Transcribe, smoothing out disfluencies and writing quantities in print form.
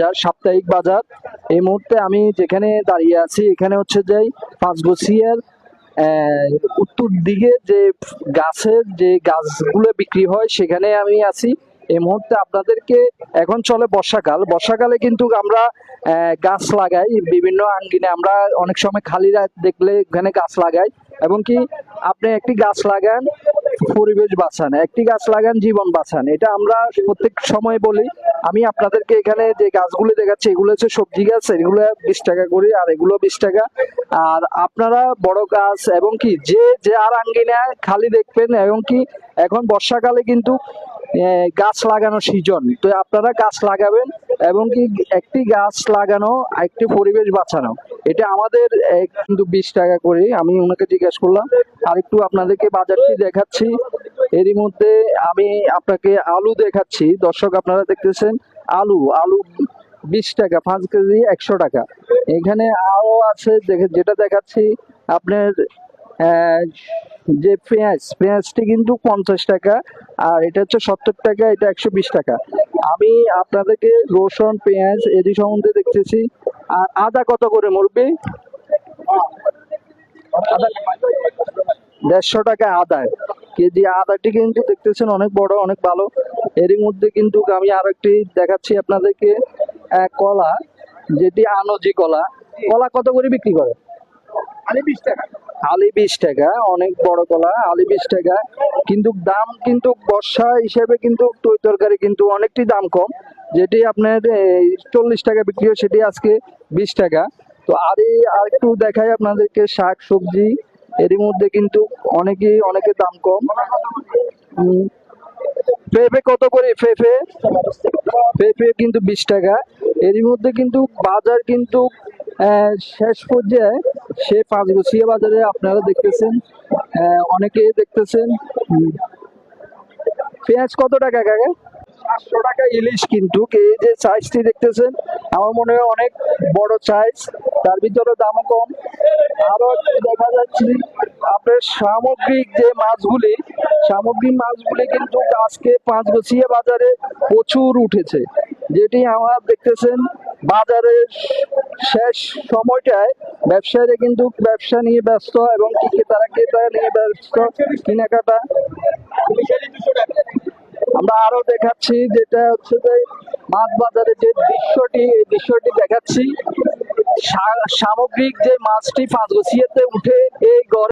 যার সাপ্তাহিক বাজার। এই মুহূর্তে আমি যেখানে দাঁড়িয়ে আছি এখানে হচ্ছে যে পাঁচগছিয়ার উত্তর দিকে যে গাছগুলো বিক্রি হয় সেখানে আমি আছি এই মুহূর্তে। আপনাদেরকে এখন চলে বর্ষাকাল, বর্ষাকালে কিন্তু আমরা গাছ লাগাই বিভিন্ন আঙ্গিনে। আমরা অনেক সময় খালি রাত দেখলে এখানে গাছ লাগাই, এবং কি আপনি একটি গাছ লাগান পরিবেশ বাঁচান, একটি গাছ লাগান জীবন বাঁচান, এটা আমরা প্রত্যেক সময় বলি। আমি আপনাদেরকে এখানে যে গাছগুলো দেখাচ্ছি এগুলো হচ্ছে সবজি গাছ, এগুলো 20 টাকা করে আর এগুলো 20 টাকা। আর আপনারা বড় গাছ এবং কি যে আর আঙ্গিনা খালি দেখবেন, এবং কি এখন বর্ষাকালে কিন্তু গাছ লাগানো সিজন, তো আপনারা গাছ লাগাবেন এবং কি একটি গাছ লাগানো একটি পরিবেশ বাঁচানো, এটা আমাদের কিন্তু 20 টাকা করে। আমি ওনাকে জিজ্ঞাসা করলাম। আর একটু আপনাদেরকে বাজারটি দেখাচ্ছি। এরই মধ্যে আমি আপনাকে আলু দেখাচ্ছি। দর্শক আপনারা দেখতেছেন আলু আলু 20 টাকা, 5 কেজি 100 টাকা। এখানে আরো আছে যেটা দেখাচ্ছি আপনার যে পেঁয়াজটি কিন্তু 50 টাকা, আর এটা হচ্ছে 70 টাকা, এটা 120 টাকা। আমি আপনাদেরকে রসুন পেঁয়াজ এদি সম্বন্ধে দেখতেছি। আর আদা কত করে মুরব্বি? 150 টাকা আদা কেজি। আদাটি কিন্তু দেখতেছেন অনেক বড়, অনেক ভালো। এরই মধ্যে কিন্তু আমি আরো একটি দেখাচ্ছি আপনাদেরকে, কলা, যেটি আনজি কলা। কলা কত করে বিক্রি করে? আলি 20 টাকা। আলি 20 টাকা, অনেক বড় কলা, আলি 20 টাকা। কিন্তু দাম কিন্তু বর্ষা হিসেবে কিন্তু তরকারি কিন্তু অনেকটি দাম কম, যেটি আপনার 40 টাকা বিক্রি হয় সেটি আজকে 20 টাকা। তো আর একটু দেখাই আপনাদেরকে শাক সবজি। এরই মধ্যে কিন্তু অনেকে দাম কম। পেঁপে কত করে? পেঁপে কিন্তু 20 টাকা। এরই মধ্যে কিন্তু বাজার কিন্তু শেষ পর্যায়ে সে পাঁচগছিয়া বাজারে আপনারা দেখতেছেন অনেকে দেখতেছেন। পেঁয়াজ কত টাকা কাকা? 500 টাকা ইলিশ। কিন্তু এই যে সাইজটি দেখতেছেন আমার মনে হয় অনেক বড় সাইজ, তার ভিতরে দামও কম। আরো দেখা যাচ্ছে আপনার সামগ্রিক মাছগুলি কিন্তু আজকে পাঁচগছিয়া বাজারে প্রচুর উঠেছে, যেটি আমরা দেখতেছেন বাজারের শেষ সময়টায় ব্যবসায়ীরা কিন্তু ব্যবসা নিয়ে ব্যস্ত, এবং ক্রেতা নিয়ে ব্যস্ত কেনাকাটা। আমরা আরো দেখাচ্ছি যেটা হচ্ছে যে মাছ বাজারে যে দৃশ্যটি দেখাচ্ছি। সামগ্রিক যে মাছটি পাঁচগছিয়াতে উঠে এই